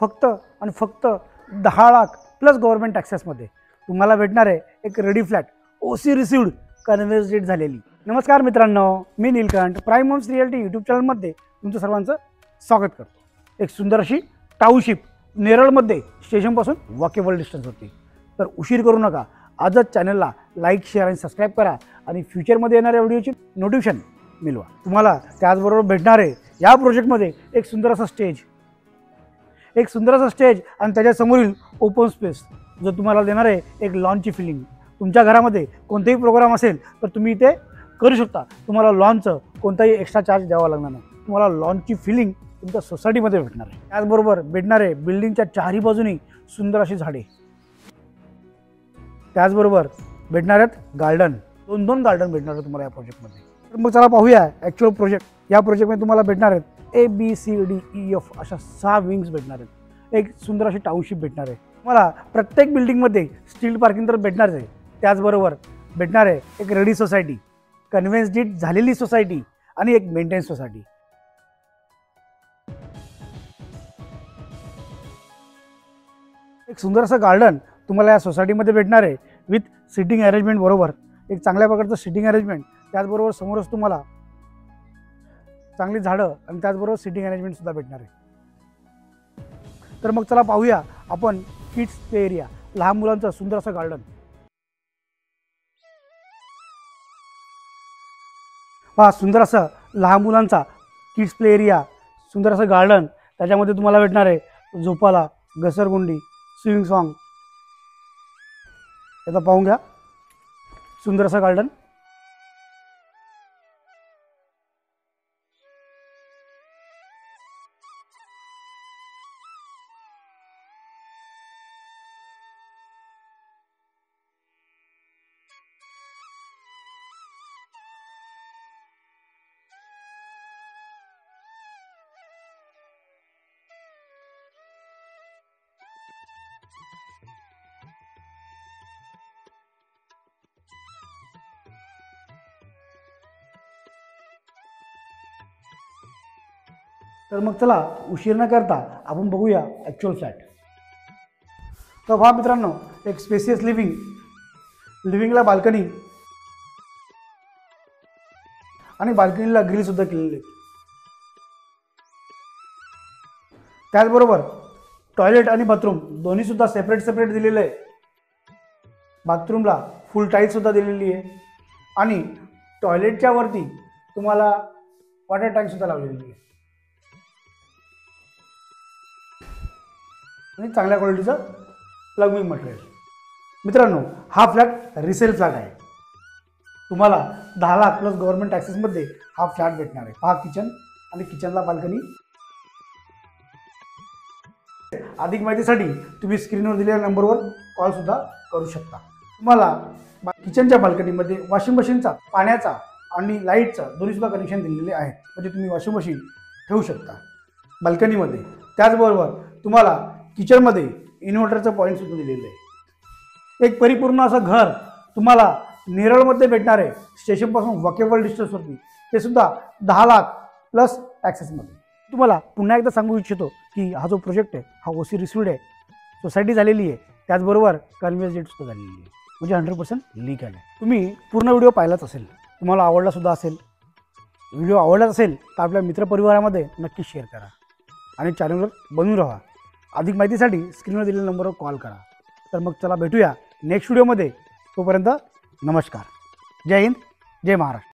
फक्त आणि फक्त 10 लाख प्लस गव्हर्नमेंट टॅक्सेसमध्ये तुम्हाला भेटणार आहे एक ready flat OC received conveyance date झालेली। नमस्कार मित्रांनो, मी Neelkanth prime homes realty YouTube चॅनलमध्ये तुमचं सर्वांचं स्वागत करतो। एक सुंदर अशी टाउनशिप नेरळमध्ये स्टेशनपासून वॉकेबल डिस्टन्स होती। तर उशीर करू नका, आजच चॅनलला लाईक शेअर आणि सबस्क्राईब करा आणि फ्युचरमध्ये येणाऱ्या व्हिडिओची नोटिफिकेशन मिळवा। तुम्हाला त्याचबरोबर भेटणार आहे या प्रोजेक्टमध्ये एक सुंदर असा स्टेज आणि त्याच्यासमोरील ओपन स्पेस जो तुम्हाला देणार आहे एक लॉनची फिलिंग। तुमच्या घरामध्ये कोणतेही प्रोग्राम असेल तर तुम्ही इथे करू शकता। तुम्हाला लॉनचं कोणताही एक्स्ट्रा चार्ज द्यावा लागणार नाही। तुम्हाला लॉनची फिलिंग तुमच्या सोसायटीमध्ये भेटणार आहे। त्याचबरोबर भेटणार आहे बिल्डिंगच्या चारही बाजूनी सुंदर अशी झाडे। त्याचबरोबर भेटणार आहेत गार्डन, दोन गार्डन भेटणार आहे तुम्हाला या प्रोजेक्टमध्ये। तर मग चला पाहूया ॲक्च्युअल प्रोजेक्ट। या प्रोजेक्टमध्ये तुम्हाला भेटणार आहेत ABCDEF अशा 6 विंग्स भेटणार आहेत। एक सुंदर अशी टाउनशिप भेटणार आहे तुम्हाला। प्रत्येक बिल्डिंगमध्ये स्टील पार्किंग तर भेटणारच आहे, त्याचबरोबर भेटणार आहे एक रेडी सोसायटी, कन्व्हेन्स डीड झालेली सोसायटी आणि एक मेंटेनन्स सोसायटी। एक सुंदर असं गार्डन तुम्हाला या सोसायटीमध्ये भेटणार आहे विथ सिटिंग अरेंजमेंट बरोबर। एक चांगल्या प्रकारचं सिटिंग अरेंजमेंट, त्याचबरोबर समोरच तुम्हाला चांगली झाडं आणि त्याचबरोबर सिटिंग अरेंजमेंट सुद्धा भेटणार आहे। तर मग चला पाहूया आपण किड्स प्ले एरिया, लहान मुलांचं सुंदर असं गार्डन। हा सुंदर असं लहान मुलांचा किड्स प्ले एरिया, सुंदर असं गार्डन। त्याच्यामध्ये तुम्हाला भेटणार आहे झोपाला, घसरगुंडी, स्विमिंग सॉन्ग। आता पाहून घ्या सुंदर असं गार्डन। तर मग चला उशीर न करता आपण बघूया ॲक्च्युअल फ्लॅट। तर पहा मित्रांनो, एक स्पेसियस लिव्हिंगला बाल्कनी आणि बाल्कनीला ग्रिल सुद्धा केलेली आहे। त्याचबरोबर टॉयलेट आणि बाथरूम दोन्ही सुद्धा सेपरेट दिलेले आहे। बाथरूमला फुल टाईल्स सुद्धा दिलेली आहे आणि टॉयलेटच्या वरती तुम्हाला वॉटर टँक सुद्धा लावलेली आहे आणि चांगल्या क्वालिटीचं प्लंबिंग मटेरियल। मित्रांनो, हा फ्लॅट रिसेल फ्लॅट आहे। तुम्हाला 10 लाख प्लस गव्हर्नमेंट टॅक्सेसमध्ये हा फ्लॅट भेटणार आहे। पहा किचन आणि किचनला बाल्कनी। अधिक माहितीसाठी तुम्ही स्क्रीनवर दिलेल्या नंबरवर कॉल सुद्धा करू शकता। तुम्हाला किचनच्या बाल्कनीमध्ये वॉशिंग मशीनचा, पाण्याचा आणि लाईटचा दोन्ही सुद्धा कनेक्शन दिलेले आहे, म्हणजे तुम्ही वॉशिंग मशीन ठेवू शकता बाल्कनीमध्ये। त्याचबरोबर तुम्हाला किचनमध्ये इन्व्हर्टरचं पॉईंट सुद्धा दिलेलं आहे। एक परिपूर्ण असं घर तुम्हाला नेरळमध्ये भेटणार आहे, स्टेशनपासून वॉकेबल डिस्टन्सवरती, ते सुद्धा 10 लाख प्लस टॅक्सेसमध्ये। तुम्हाला पुन्हा एकदा सांगू इच्छितो की हा जो प्रोजेक्ट आहे हा ओसी रिसिव्ड आहे, सोसायटी झालेली आहे, त्याचबरोबर कन्व्हेन्स डेट सुद्धा झालेली आहे, म्हणजे 100% लीगल आहे। तुम्ही पूर्ण व्हिडिओ पाहिलाच असेल, तुम्हाला आवडला सुद्धा असेल। व्हिडिओ आवडलाच असेल तर आपल्या मित्रपरिवारामध्ये नक्की शेअर करा आणि चॅनलवर बनून राहा। अधिक माहितीसाठी स्क्रीनवर दिलेल्या नंबरवर कॉल करा। तर मग चला भेटूया नेक्स्ट व्हिडिओमध्ये। तोपर्यंत नमस्कार, जय हिंद, जय महाराष्ट्र।